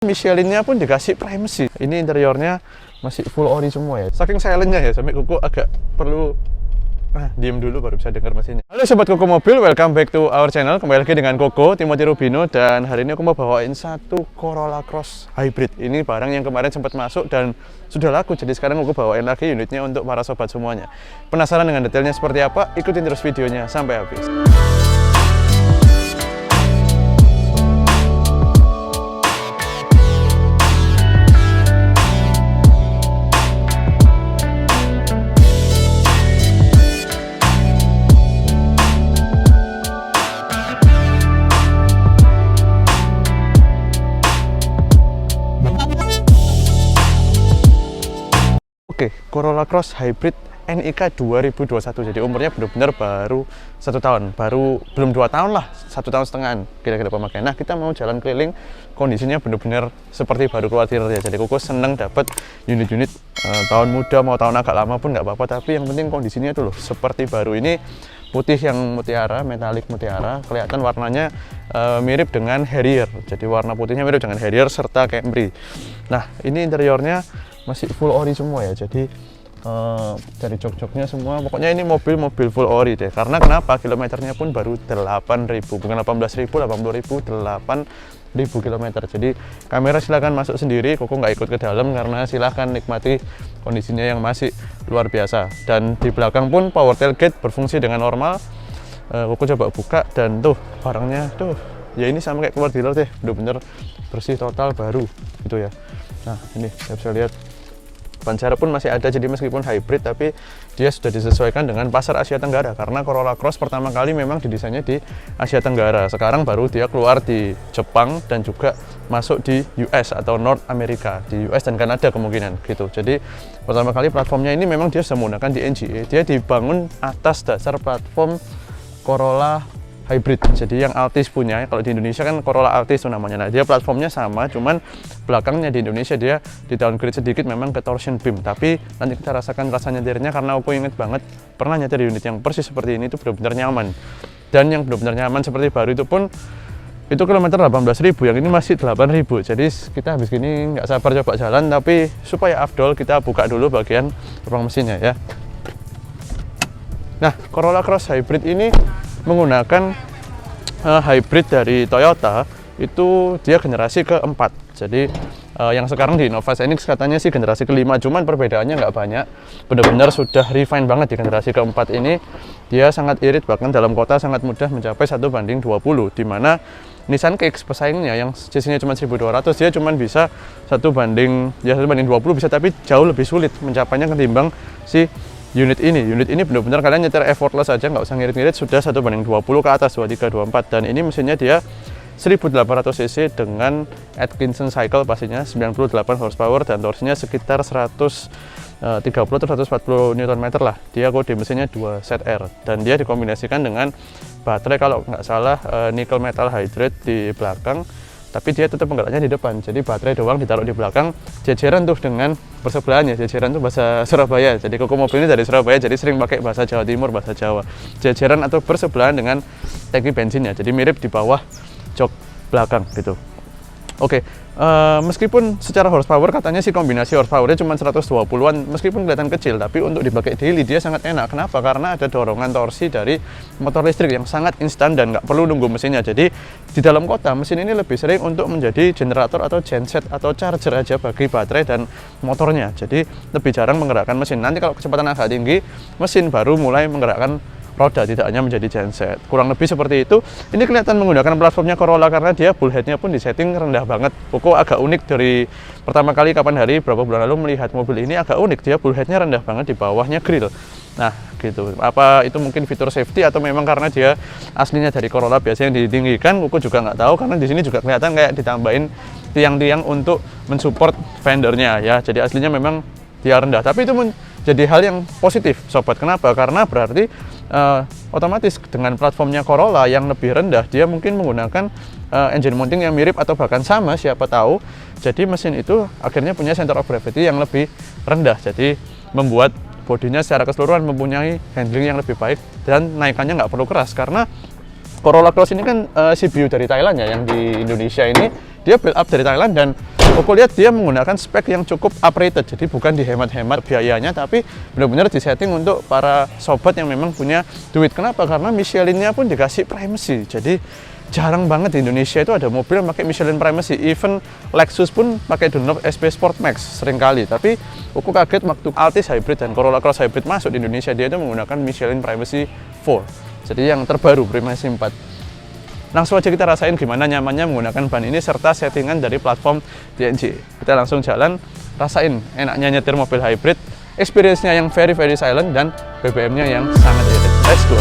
Michelin-nya pun dikasih privacy. Ini interiornya masih full ori semua ya. Saking silent-nya ya, sampai Koko agak perlu diem dulu baru bisa dengar mesinnya. Halo Sobat Koko Mobil, welcome back to our channel. Kembali lagi dengan Koko, Timothy Rubino. Dan hari ini aku mau bawain satu Corolla Cross Hybrid. Ini barang yang kemarin sempat masuk dan sudah laku. Jadi sekarang aku bawain lagi unitnya untuk para sobat semuanya. Penasaran dengan detailnya seperti apa? Ikutin terus videonya sampai habis. Oke, Corolla Cross Hybrid NIK 2021. Jadi umurnya benar-benar baru 1 tahun, belum 2 tahun lah, 1 tahun setengahan kira-kira pemakaian. Nah, kita mau jalan keliling, kondisinya benar-benar seperti baru keluar dealer ya. Jadi Koko seneng dapat unit-unit tahun muda mau tahun agak lama pun nggak apa-apa, tapi yang penting kondisinya itu loh seperti baru. Ini putih yang mutiara, metalik mutiara, kelihatan warnanya mirip dengan Harrier. Jadi warna putihnya mirip dengan Harrier serta Camry. Nah, ini interiornya masih full ori semua ya. Jadi dari jok-joknya semua, pokoknya ini mobil full ori deh. Karena kenapa? Kilometernya pun baru 8.000, bukan 18.000, 80.000, 8.000 kilometer. Jadi kamera silahkan masuk sendiri, Koko nggak ikut ke dalam karena silahkan nikmati kondisinya yang masih luar biasa. Dan di belakang pun power tailgate berfungsi dengan normal. Koko coba buka dan tuh barangnya tuh ya ini sama kayak keluar dealer deh, bener-bener bersih total baru gitu ya. Nah ini saya bisa lihat ban serep pun masih ada, jadi meskipun hybrid tapi dia sudah disesuaikan dengan pasar Asia Tenggara karena Corolla Cross pertama kali memang didesainnya di Asia Tenggara. Sekarang baru dia keluar di Jepang dan juga masuk di US atau North America, di US dan Kanada kemungkinan gitu. Jadi pertama kali platformnya ini memang dia sudah menggunakan di NGA. Dia dibangun atas dasar platform Corolla Hybrid. Jadi yang Altis punya, kalau di Indonesia kan Corolla Altis itu namanya. Nah, dia platformnya sama, cuman belakangnya di Indonesia dia di downgrade sedikit memang ke torsion beam. Tapi nanti kita rasakan rasa nyetirnya karena aku inget banget pernah nyetir di unit yang persis seperti ini, itu benar-benar nyaman. Dan yang benar-benar nyaman seperti baru itu pun itu kilometer 18.000, yang ini masih 8.000. Jadi kita habis gini nggak sabar coba jalan, tapi supaya afdol kita buka dulu bagian ruang mesinnya ya. Nah, Corolla Cross Hybrid ini menggunakan hybrid dari Toyota, itu dia generasi keempat. Jadi yang sekarang di Innova NX katanya sih generasi kelima, cuman perbedaannya nggak banyak, benar-benar sudah refine banget di generasi keempat ini. Dia sangat irit, bahkan dalam kota sangat mudah mencapai 1:20, dimana Nissan Kicks pesaingnya yang cc-nya cuma 1200, dia cuma bisa 1:20 bisa, tapi jauh lebih sulit mencapainya ketimbang si unit ini benar-benar kalian nyetir effortless aja, nggak usah ngirit-ngirit, sudah 1:20 ke atas, 23, 24. Dan ini mesinnya dia 1800 cc dengan Atkinson cycle pastinya, 98 horsepower dan torsinya sekitar 130 atau 140 Nm lah. Dia kode mesinnya 2 ZR dan dia dikombinasikan dengan baterai kalau nggak salah nickel metal hydrate di belakang, tapi dia tetap penggeraknya di depan. Jadi baterai doang ditaruh di belakang, jejeran tuh dengan bersebelahannya. Jejeran tuh bahasa Surabaya, jadi Koko Mobil ini dari Surabaya, jadi sering pakai bahasa Jawa Timur, bahasa Jawa. Jejeran atau bersebelahan dengan tangki bensinnya, jadi mirip di bawah jok belakang gitu. Oke, meskipun secara horsepower katanya sih kombinasi horsepowernya cuma 120-an, meskipun kelihatan kecil, tapi untuk dipakai daily dia sangat enak. Kenapa? Karena ada dorongan torsi dari motor listrik yang sangat instan dan nggak perlu nunggu mesinnya. Jadi di dalam kota mesin ini lebih sering untuk menjadi generator atau genset atau charger aja bagi baterai dan motornya. Jadi lebih jarang menggerakkan mesin. Nanti kalau kecepatan agak tinggi, mesin baru mulai menggerakkan roda, tidak hanya menjadi genset. Kurang lebih seperti itu. Ini kelihatan menggunakan platformnya Corolla karena dia bullheadnya pun disetting rendah banget. Koko agak unik dari pertama kali kapan hari berapa bulan lalu melihat mobil ini, agak unik, dia bullheadnya rendah banget, di bawahnya grill. Nah gitu, apa itu mungkin fitur safety atau memang karena dia aslinya dari Corolla biasa yang ditinggikan, Koko juga nggak tahu. Karena di sini juga kelihatan kayak ditambahin tiang-tiang untuk mensupport fendernya ya. Jadi aslinya memang dia rendah, tapi itu jadi hal yang positif sobat. Kenapa? Karena berarti otomatis dengan platformnya Corolla yang lebih rendah, dia mungkin menggunakan engine mounting yang mirip atau bahkan sama, siapa tahu. Jadi mesin itu akhirnya punya center of gravity yang lebih rendah, jadi membuat bodinya secara keseluruhan mempunyai handling yang lebih baik dan naikannya nggak perlu keras. Karena Corolla Cross ini kan CBU dari Thailand ya, yang di Indonesia ini dia build up dari Thailand, dan Koko lihat dia menggunakan spek yang cukup uprated, jadi bukan dihemat-hemat biayanya, tapi benar-benar disetting untuk para sobat yang memang punya duit. Kenapa? Karena Michelin-nya pun dikasih primacy, jadi jarang banget di Indonesia itu ada mobil yang pakai Michelin primacy. Even Lexus pun pakai Dunlop SP Sport Max seringkali, tapi Koko kaget waktu Altis Hybrid dan Corolla Cross Hybrid masuk di Indonesia, dia itu menggunakan Michelin primacy 4, jadi yang terbaru, primacy 4. Langsung aja kita rasain gimana nyamannya menggunakan ban ini serta settingan dari platform DNG. Kita langsung jalan, rasain enaknya nyetir mobil hybrid, experience-nya yang very silent, dan BBM-nya yang sangat irit. Let's go.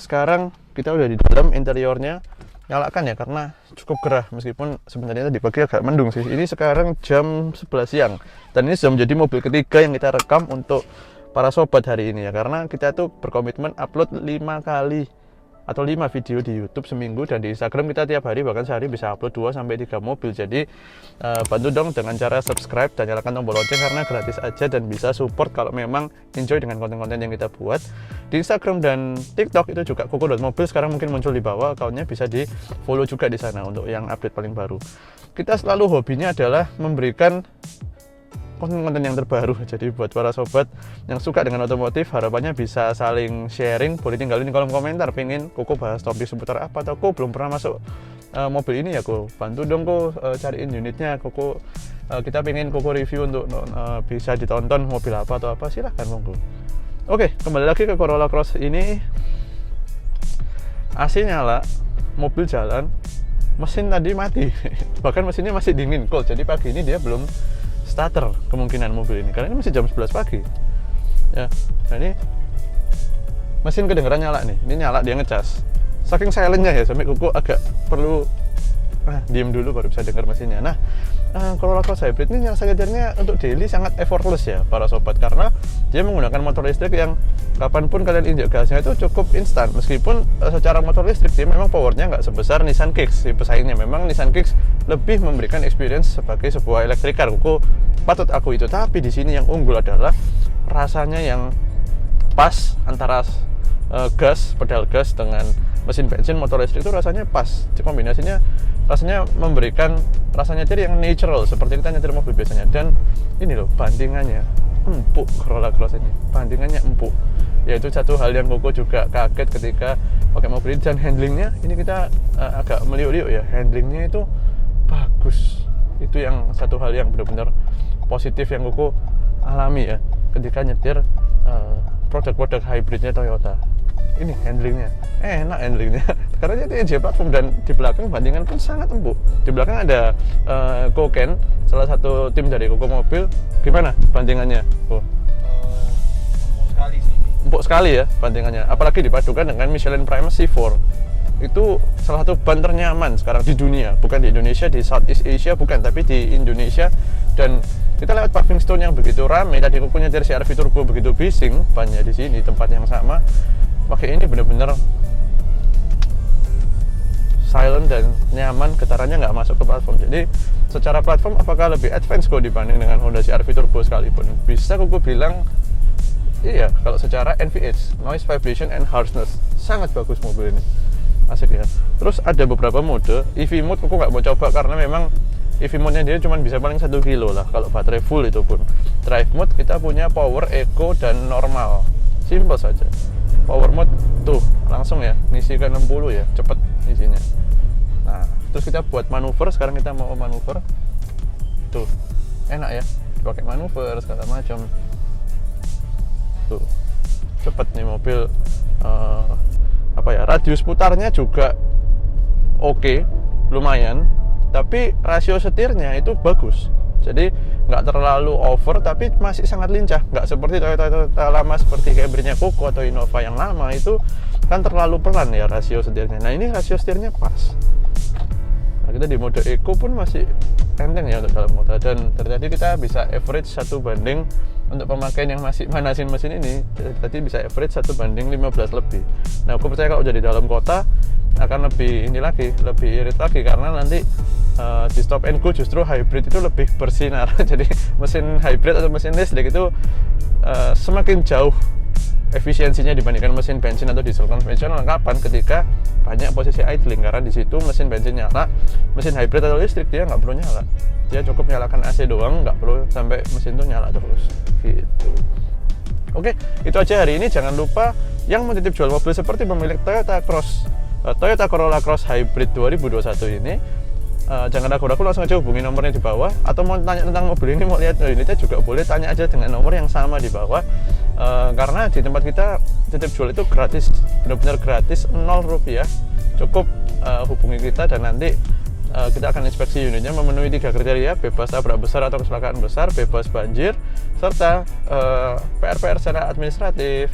Sekarang kita udah di dalam, interiornya nyalakan ya karena cukup gerah, meskipun sebenarnya tadi pagi agak mendung sih. Ini sekarang jam 11 siang dan ini sudah menjadi mobil ketiga yang kita rekam untuk para sobat hari ini ya, karena kita tuh berkomitmen upload 5 kali atau 5 video di YouTube seminggu, dan di Instagram kita tiap hari bahkan sehari bisa upload 2-3 mobil. Jadi bantu dong dengan cara subscribe dan nyalakan tombol lonceng karena gratis aja dan bisa support kalau memang enjoy dengan konten-konten yang kita buat. Di Instagram dan TikTok itu juga koko.mobil sekarang mungkin muncul di bawah, akunnya bisa di follow juga di sana untuk yang update paling baru. Kita selalu hobinya adalah memberikan konten-konten yang terbaru. Jadi buat para sobat yang suka dengan otomotif, harapannya bisa saling sharing. Boleh tinggalin di kolom komentar pengen Koko bahas topik seputar apa, atau Koko belum pernah masuk mobil ini ya, Koko bantu dong Koko cariin unitnya, Koko kita pengen Koko review untuk bisa ditonton mobil apa atau apa, silahkan monggo. Oke, kembali lagi ke Corolla Cross ini. AC nyala, mobil jalan, mesin tadi mati bahkan mesinnya masih dingin, cold. Jadi pagi ini dia belum starter kemungkinan mobil ini, karena ini masih jam 11 pagi ya. Nah ini mesin kedengeran nyala nih, ini nyala dia ngecas, saking silentnya ya sampai Koko agak perlu diem dulu baru bisa dengar mesinnya. Nah Corolla Cross Hybrid ini rasa nyetirnya untuk daily sangat effortless ya para sobat, karena dia menggunakan motor listrik yang kapanpun kalian injek gasnya itu cukup instan. Meskipun secara motor listrik dia memang powernya nggak sebesar Nissan Kicks, si pesaingnya. Memang Nissan Kicks lebih memberikan experience sebagai sebuah electric car, Koko patut aku itu. Tapi di sini yang unggul adalah rasanya yang pas antara gas, pedal gas dengan mesin bensin motor listrik itu rasanya pas. Kombinasinya rasanya memberikan rasa nyetir yang natural seperti kita nyetir mobil biasanya. Dan ini loh bandingannya empuk, Corolla Cross ini bandingannya empuk. Yaitu satu hal yang Koko juga kaget ketika pakai mobil ini. Dan handlingnya ini kita agak meliuk-liuk ya, handlingnya itu bagus. Itu yang satu hal yang benar-benar positif yang Koko alami ya ketika nyetir produk-produk hybridnya Toyota. Ini handlingnya enak, handlingnya karena dia TNG platform, dan di belakang bandingan pun sangat empuk. Di belakang ada Koken, salah satu tim dari Koko Mobil. Gimana bandingannya? Empuk sekali sih. Empuk sekali ya bandingannya, apalagi dipadukan dengan Michelin Primacy 4. Itu salah satu ban ternyaman sekarang di dunia, bukan di Indonesia, di Southeast Asia bukan, tapi di Indonesia. Dan kita lewat paving stone yang begitu ramai, tadi Koko nyetir CR-V Turbo begitu bising, bannya di sini tempat yang sama. Pakai ini benar-benar silent dan nyaman, getarannya nggak masuk ke platform. Jadi secara platform apakah lebih advance kok dibanding dengan Honda CR-V Turbo sekalipun? Bisa Koko bilang iya. Kalau secara NVH, noise, vibration, and harshness, sangat bagus mobil ini, asik ya. Terus ada beberapa mode. EV mode Koko nggak mau coba karena memang EV mode nya dia cuma bisa paling 1 kilo lah kalau baterai full itu pun. Drive mode kita punya power, eco, dan normal, simple saja. Power mode tuh langsung ya ngisi ke 60 ya, cepet isinya. Nah terus kita buat manuver, sekarang kita mau manuver tuh, enak ya pakai manuver segala macam tuh, cepet nih mobil. Radius putarnya juga oke, lumayan, tapi rasio setirnya itu bagus. Jadi nggak terlalu over tapi masih sangat lincah, nggak seperti Toyota lama seperti Camry-nya Koko atau Innova yang lama itu kan terlalu pelan ya rasio setirnya. Nah ini rasio setirnya pas. Nah, kita di mode eco pun masih enteng ya untuk dalam kota, dan dari tadi kita bisa average 1 banding untuk pemakaian yang masih manasin mesin ini. Tadi bisa average 1 banding 15 lebih. Nah, aku percaya kalau jadi dalam kota akan lebih lebih irit lagi, karena nanti di stop and go justru hybrid itu lebih bersinar. Jadi mesin hybrid atau mesin listrik itu semakin jauh efisiensinya dibandingkan mesin bensin atau diesel konvensional. Kapan? Ketika banyak posisi idling, karena di situ mesin bensin nyala, mesin hybrid atau listrik dia nggak perlu nyala, dia cukup nyalakan AC doang, nggak perlu sampai mesin itu nyala terus gitu. Oke, itu aja hari ini. Jangan lupa yang mau titip jual mobil seperti pemilik Toyota Corolla Cross Hybrid 2021 ini, jangan ragu-ragu, langsung aja hubungi nomornya di bawah. Atau mau tanya tentang mobil ini, mau lihat unitnya juga boleh, tanya aja dengan nomor yang sama di bawah. Karena di tempat kita titip jual itu gratis, benar-benar gratis, 0 rupiah. Cukup hubungi kita dan nanti kita akan inspeksi unitnya memenuhi 3 kriteria: bebas tabrak besar atau kecelakaan besar, bebas banjir, serta PR-PR secara administratif,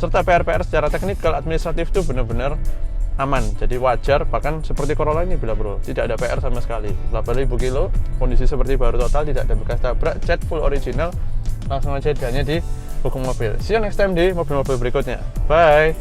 serta PR-PR secara teknikal administratif itu benar-benar aman. Jadi wajar, bahkan seperti Corolla ini bila bro, tidak ada PR sama sekali. 8.000 kilo, kondisi seperti baru total, tidak ada bekas tabrak, cat full original. Langsung aja dianya di Hukum Mobil. See you next time di mobil-mobil berikutnya. Bye.